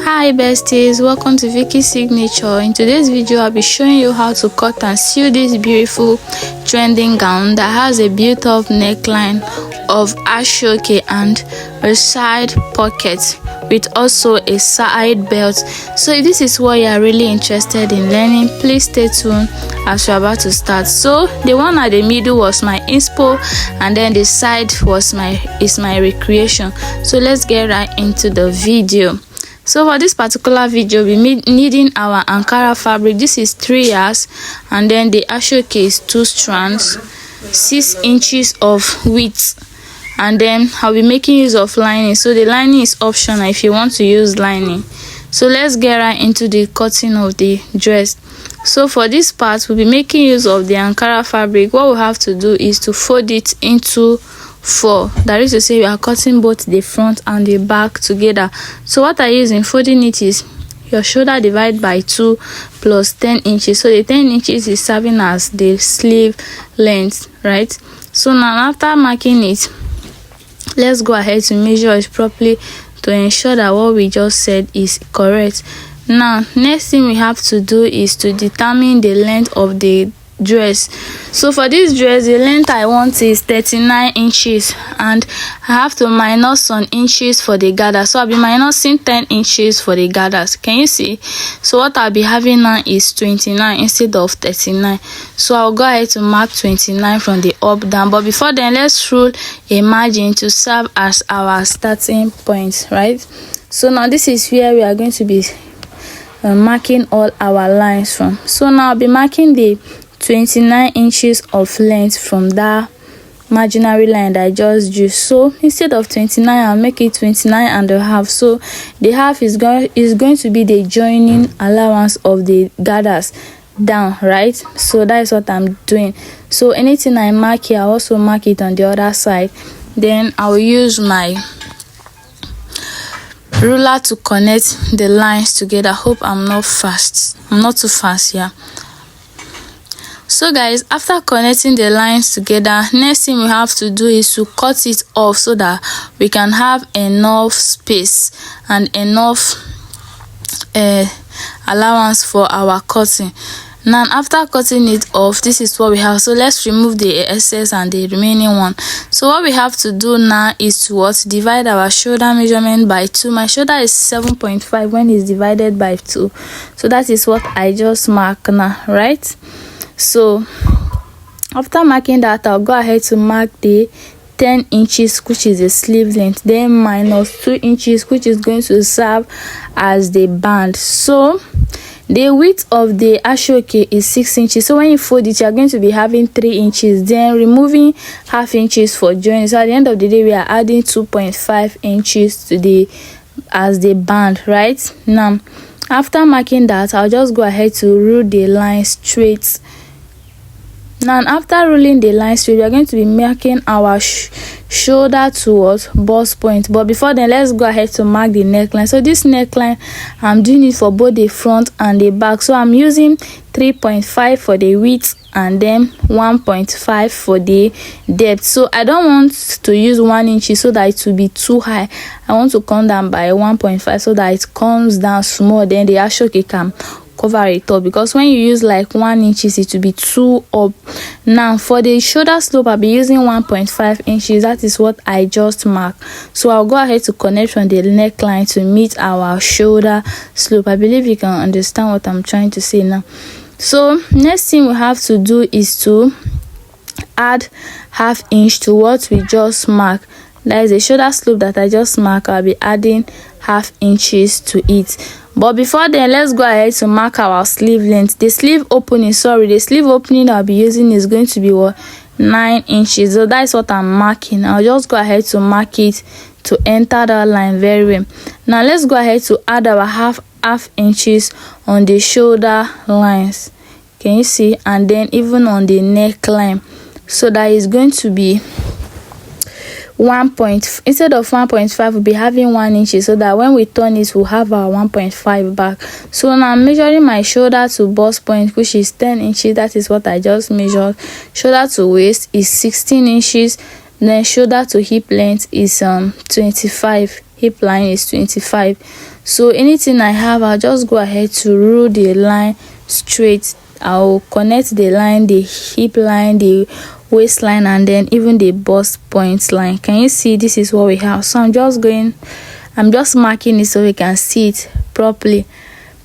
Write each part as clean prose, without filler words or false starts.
Hi besties, welcome to Vicky's Signature. In today's video I'll be showing you how to cut and sew this beautiful trending gown that has a built-up neckline of Ashoke and a side pocket with also a side belt. So if this is what you are really interested in learning, please stay tuned as we're about to start. So the one at the middle was my inspo and then the side was my recreation. So let's get right into the video. So for this particular video we'll be needing our Ankara fabric. This is 3 yards and then the Ashoke is 2 strands, 6 inches of width, and then I'll be making use of lining. So the lining is optional if you want to use lining. So let's get right into the cutting of the dress. So for this part we'll be making use of the Ankara fabric. What we have to do is to fold it into 4. That is to say we are cutting both the front and the back together. So what I use in folding it is your shoulder divided by 2 plus 10 inches. So the 10 inches is serving as the sleeve length, right? So now after marking it, let's go ahead to measure it properly to ensure that what we just said is correct. Now next thing we have to do is to determine the length of the dress. So for this dress the length I want is 39 inches and I have to minus some inches for the gather. So I'll be minusing 10 inches for the gathers. Can you see? So what I'll be having now is 29 instead of 39. So I'll go ahead to mark 29 from the up down, but before then let's rule a margin to serve as our starting point, right? So now this is where we are going to be marking all our lines from. So now I'll be marking the 29 inches of length from that imaginary line that I just drew. So instead of 29 I'll make it 29 and a half. So the half is going to be the joining allowance of the gathers down, right? So that is what I'm doing. So anything I mark here I also mark it on the other side. Then I'll use my ruler to connect the lines together. Hope I'm not too fast here. So guys, after connecting the lines together, next thing we have to do is to cut it off so that we can have enough space and enough allowance for our cutting. Now after cutting it off, this is what we have. So let's remove the excess and the remaining one. So what we have to do now is to divide our shoulder measurement by 2. My shoulder is 7.5 when it's divided by 2. So that is what I just marked now, right? So after marking that, I'll go ahead to mark the 10 inches which is the sleeve length, then minus 2 inches which is going to serve as the band. So the width of the Ashoke is 6 inches. So when you fold it, you are going to be having 3 inches, then removing half inches for joining. So at the end of the day we are adding 2.5 inches to as the band, right? Now after marking that, I'll just go ahead to rule the line straight. Now after ruling the line straight, we are going to be marking our shoulder towards bust point. But before then, let's go ahead to mark the neckline. So this neckline, I'm doing it for both the front and the back. So I'm using 3.5 for the width and then 1.5 for the depth. So I don't want to use 1 inch so that it will be too high. I want to come down by 1.5 so that it comes down small. Then the Ashoke can cover it up, because when you use like 1 inch it will be too up. Now for the shoulder slope I'll be using 1.5 inches. That is what I just marked. So I'll go ahead to connect from the neckline to meet our shoulder slope. I believe you can understand what I'm trying to say now. So next thing we have to do is to add half inch to what we just marked. That is the shoulder slope that I just marked. I'll be adding half inches to it. But before then, let's go ahead to mark our sleeve length. The sleeve opening I'll be using is going to be 9 inches. So that's what I'm marking. I'll just go ahead to mark it to enter that line very well. Now let's go ahead to add our half inches on the shoulder lines. Can you see? And then even on the neckline. So that is going to be instead of 1.5 we'll be having 1 inch, so that when we turn it we'll have our 1.5 back. So now I'm measuring my shoulder to bust point, which is 10 inches. That is what I just measured. Shoulder to waist is 16 inches. Then shoulder to hip length is 25. Hip line is 25. So anything I have, I'll just go ahead to rule the line straight. I'll connect the line, the hip line, the waistline, and then even the bust point line. Can you see? This is what we have. So I'm just marking it so we can see it properly.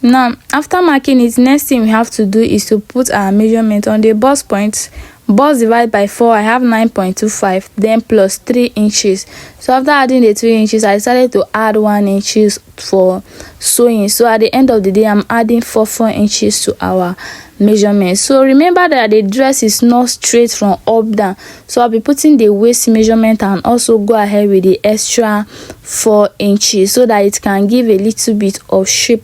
Now after marking it, next thing we have to do is to put our measurement on the bust point. Bust divided by 4, I have 9.25, then plus 3 inches. So after adding the 3 inches, I decided to add 1 inches for sewing. So at the end of the day, I'm adding 4 inches to our measurement. So remember that the dress is not straight from up down, so I'll be putting the waist measurement and also go ahead with the extra 4 inches so that it can give a little bit of shape,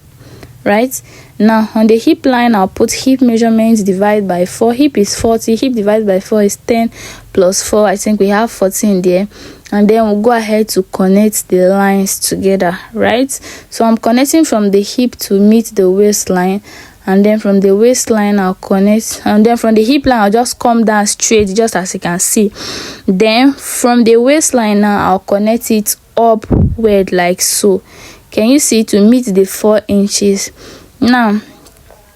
right? Now on the hip line, I'll put hip measurements divided by 4. Hip is 40, hip divided by 4 is 10 plus 4. I think we have 14 there. And then we'll go ahead to connect the lines together, right? So I'm connecting from the hip to meet the waistline, and then from the waistline I'll connect, and then from the hip line I'll just come down straight, just as you can see. Then from the waistline now I'll connect it upward like so. Can you see? To meet the 4 inches. Now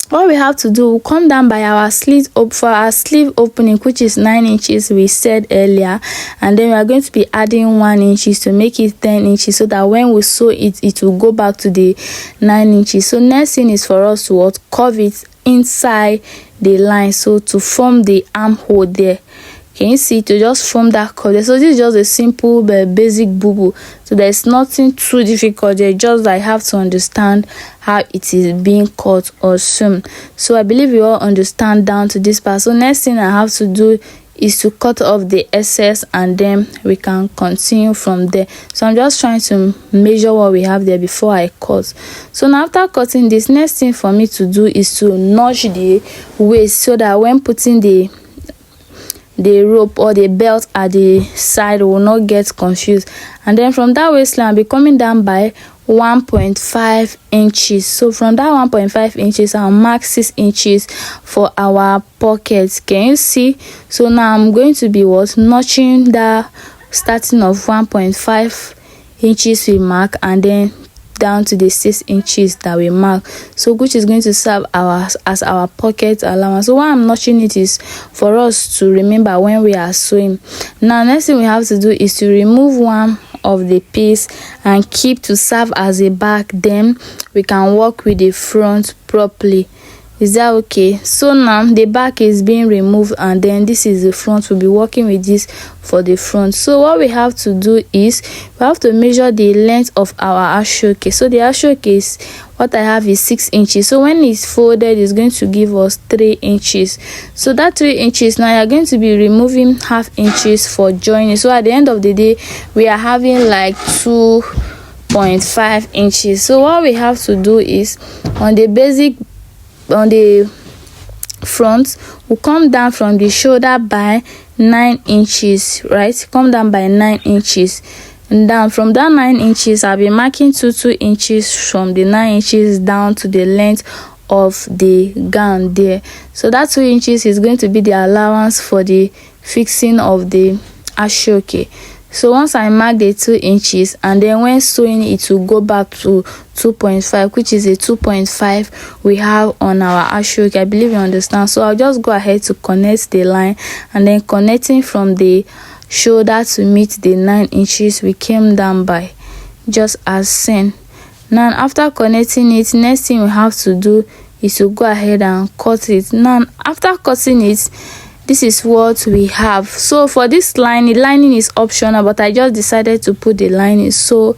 what we have to do, we'll come down by our sleeve for our sleeve opening, which is 9 inches we said earlier, and then we are going to be adding 1 inches to make it 10 inches, so that when we sew it, it will go back to the 9 inches. So next thing is for us to curve it inside the line, so to form the armhole there. Can you see? To just form that curve. So this is just a simple but basic bubu. So there's nothing too difficult there, just I have to understand how it is being cut or sewn. So I believe you all understand down to this part. So next thing I have to do is to cut off the excess, and then we can continue from there. So I'm just trying to measure what we have there before I cut. So now after cutting this, next thing for me to do is to notch the waist, so that when putting the rope or the belt at the side, will not get confused. And then from that waistline, I'll be coming down by 1.5 inches. So from that 1.5 inches, I'll mark 6 inches for our pockets. Can you see? So now I'm going to be notching the starting of 1.5 inches we mark, and then down to the 6 inches that we mark, so which is going to serve as our pocket allowance. So why I'm notching it is for us to remember when we are sewing. Now next thing we have to do is to remove one of the piece and keep to serve as a back, then we can work with the front properly. Is that okay? So now the back is being removed, and then this is the front. We'll be working with this for the front. So what we have to do is we have to measure the length of our ashoke. So the ashoke is what I have is 6 inches. So when it's folded, it's going to give us 3 inches. So that 3 inches, now you're going to be removing half inches for joining. So at the end of the day, we are having like 2.5 inches. So what we have to do is on the front, we'll come down from the shoulder by 9 inches, right? Come down by 9 inches, and down from that 9 inches, I'll be marking 2 inches from the 9 inches down to the length of the gown there. So that 2 inches is going to be the allowance for the fixing of the ashoke. So once I mark the 2 inches, and then when sewing, it will go back to 2.5, which is a 2.5 we have on our ashoke. I believe you understand. So I'll just go ahead to connect the line, and then connecting from the shoulder to meet the 9 inches we came down by, just as seen. Now after connecting it, next thing we have to do is to go ahead and cut it. Now after cutting it, this is what we have. So for this line, the lining is optional, but I just decided to put the lining. So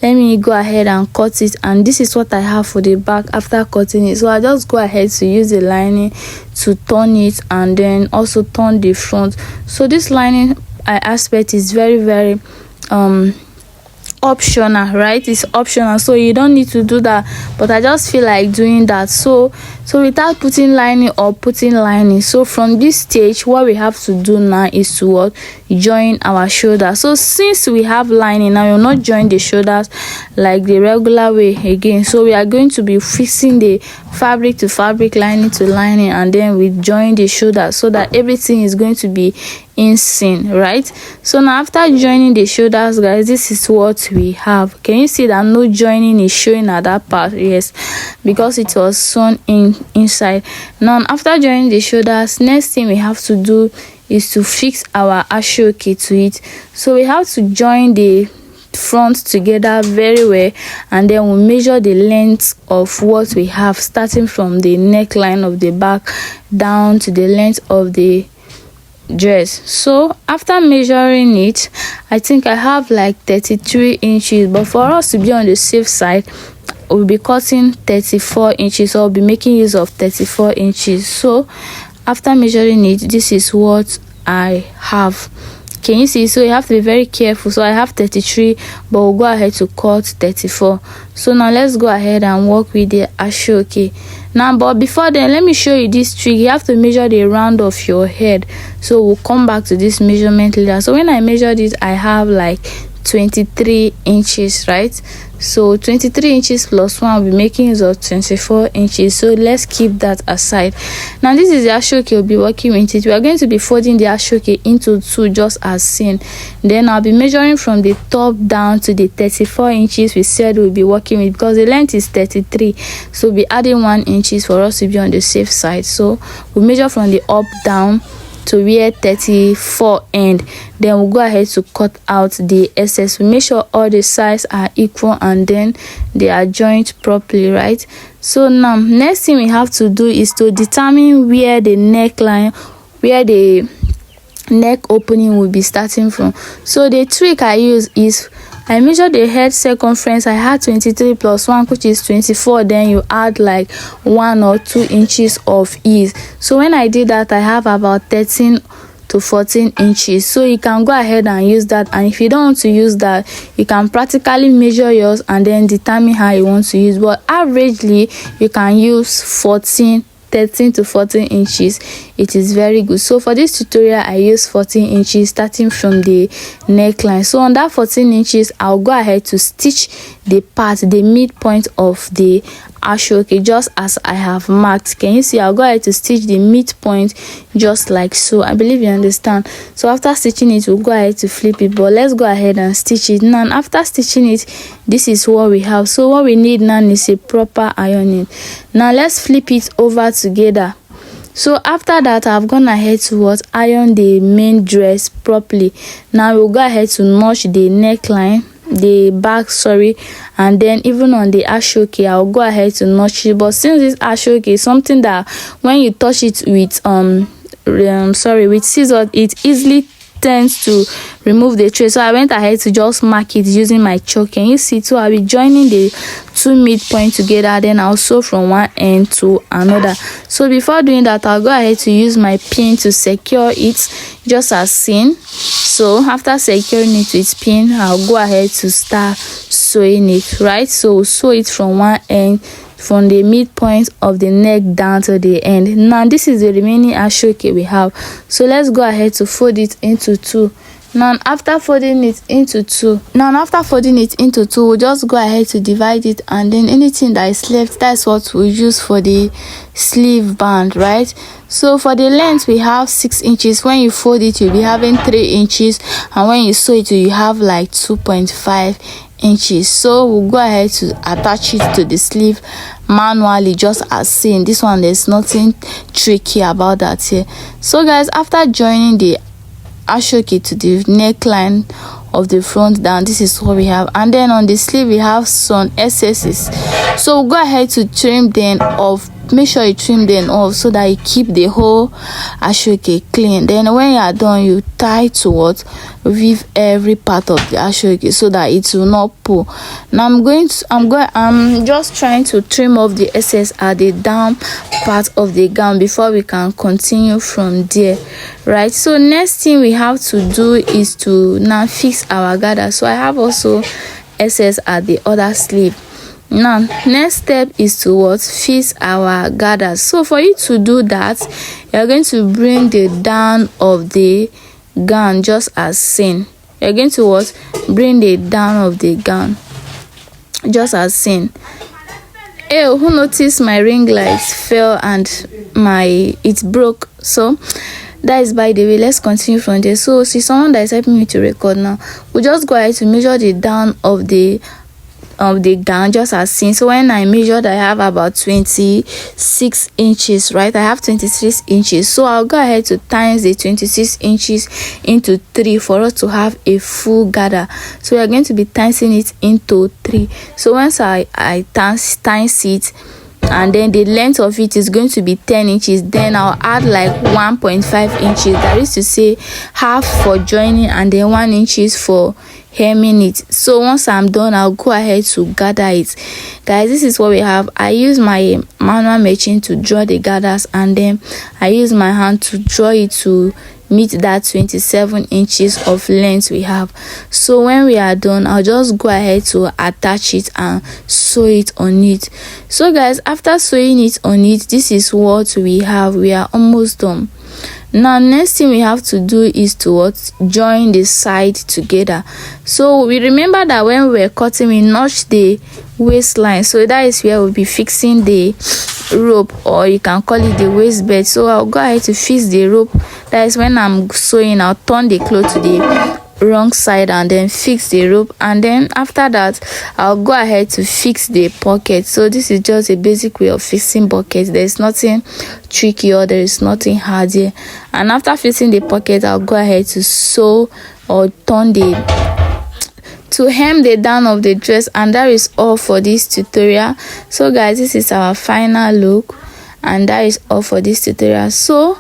let me go ahead and cut it, and this is what I have for the back after cutting it. So I just go ahead to use the lining to turn it, and then also turn the front. So this lining aspect is very optional, right? It's optional, so you don't need to do that, but I just feel like doing that. So without putting lining or putting lining, so from this stage, what we have to do now is to join our shoulder. So since we have lining now, we'll not join the shoulders like the regular way again. So we are going to be fixing the fabric to fabric, lining to lining, and then we join the shoulder, so that everything is going to be inseam, right? So now after joining the shoulders, guys, this is what we have. Can you see that no joining is showing at that part? Yes, because it was sewn inside. Now after joining the shoulders, next thing we have to do is to fix our ashoke to it. So we have to join the front together very well, and then we'll measure the length of what we have, starting from the neckline of the back down to the length of the dress. So after measuring it, I think I have like 33 inches, but for us to be on the safe side, we'll be cutting 34 inches, so I'll be making use of 34 inches. So after measuring it, this is what I have. Can you see? So you have to be very careful. So I have 33, but we'll go ahead to cut 34. So now let's go ahead and work with the ashoke. Now, but before then, let me show you this trick. You have to measure the round of your head. So we'll come back to this measurement later. So when I measured it, I have like 23 inches, right? So 23 inches plus 1 will be making use of 24 inches. So let's keep that aside. Now this is the ashoke we'll be working with it. We are going to be folding the ashoke into 2, just as seen. Then I'll be measuring from the top down to the 34 inches we said we'll be working with, because the length is 33. So we'll be adding 1 inches for us to be on the safe side. So we'll measure from the up down to where 34 end. Then we'll go ahead to cut out the excess. We make sure all the sides are equal and then they are joined properly, right? So now next thing we have to do is to determine where the neckline, where the neck opening will be starting from. So the trick I use is I measure the head circumference. I had 23 plus 1, which is 24. Then you add like 1 or 2 inches of ease. So when I did that, I have about 13 to 14 inches. So you can go ahead and use that. And if you don't want to use that, you can practically measure yours and then determine how you want to use. But averagely, you can use 13 to 14 inches. It is very good. So for this tutorial, I use 14 inches starting from the neckline. So on that 14 inches, I'll go ahead to stitch the part, the midpoint of the ashoke, just as I have marked. Can you see? I'll go ahead to stitch the midpoint just like so. I believe you understand. So after stitching it, we'll go ahead to flip it, but let's go ahead and stitch it now. After stitching it, this is what we have. So what we need now is a proper ironing. Now let's flip it over together. So after that, I've gone ahead to iron the main dress properly. Now we'll go ahead to notch the neckline, the back, and then even on the ashoke, I'll go ahead to notch it. But since this ashoke is something that when you touch it with with scissors, it easily tends to remove the trace, so I went ahead to just mark it using my chalk. Can you see? So I'll be joining the 2 midpoint together, then I'll sew from one end to another. So before doing that, I'll go ahead to use my pin to secure it, just as seen. So after securing it with pin, I'll go ahead to start sewing it, right? So we'll sew it from one end, from the midpoint of the neck down to the end. Now this is the remaining ashoke we have. So let's go ahead to fold it into 2. Now after folding it into 2, we'll just go ahead to divide it, and then anything that is left, that's what we'll use for the sleeve band, right? So for the length, we have 6 inches. When you fold it, you'll be having 3 inches, and when you sew it, you have like 2.5 inches. So we'll go ahead to attach it to the sleeve manually, just as seen. This one, there's nothing tricky about that here. So guys, after joining the ashoke to the neckline of the front down, this is what we have. And then on the sleeve, we have some excesses. So we'll go ahead to trim them off. Make sure you trim them off so that you keep the whole ashoke clean. Then when you are done, you tie to weave every part of the ashoke so that it will not pull. Now I'm just trying to trim off the excess at the down part of the gown before we can continue from there, right? So next thing we have to do is to now fix our gather. So I have also excess at the other sleeve. Now next step is to fix our gathers. So for you to do that, you're going to bring the down of the gown, just as seen. You're going to bring the down of the gown, just as seen. Hey, who noticed my ring light fell and it broke? So That is by the way. Let's continue from there. So see, someone that is helping me to record now, we'll just go ahead to measure the down of the gown just as seen. So when I measured, I have about 26 inches, right? I have 26 inches, so I'll go ahead to times the 26 inches into 3 for us to have a full gather. So we are going to be timesing it into 3. So once I times it, and then the length of it is going to be 10 inches, then I'll add like 1.5 inches, that is to say half for joining and then 1 inches for hemming it. So once I'm done, I'll go ahead to gather it. Guys, this is what we have. I use my manual machine to draw the gathers, and then I use my hand to draw it to meet that 27 inches of length we have. So when we are done, I'll just go ahead to attach it and sew it on it. So guys, after sewing it on it, this is what we have. We are almost done. Now next thing we have to do is to join the side together. So we remember that when we were cutting, we notched the waistline, so that is where we'll be fixing the rope, or you can call it the waistband. So I'll go ahead to fix the rope. That is when I'm sewing, I'll turn the cloth to the wrong side and then fix the rope, and then after that I'll go ahead to fix the pocket. So this is just a basic way of fixing pockets. There's nothing tricky or there is nothing hard here. And after fixing the pocket, I'll go ahead to sew or hem the down of the dress, and that is all for this tutorial. So guys, this is our final look, and that is all for this tutorial. So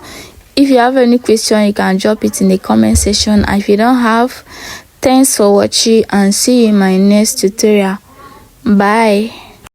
if you have any question, you can drop it in the comment section, and if you don't have, thanks for watching and see you in my next tutorial. Bye.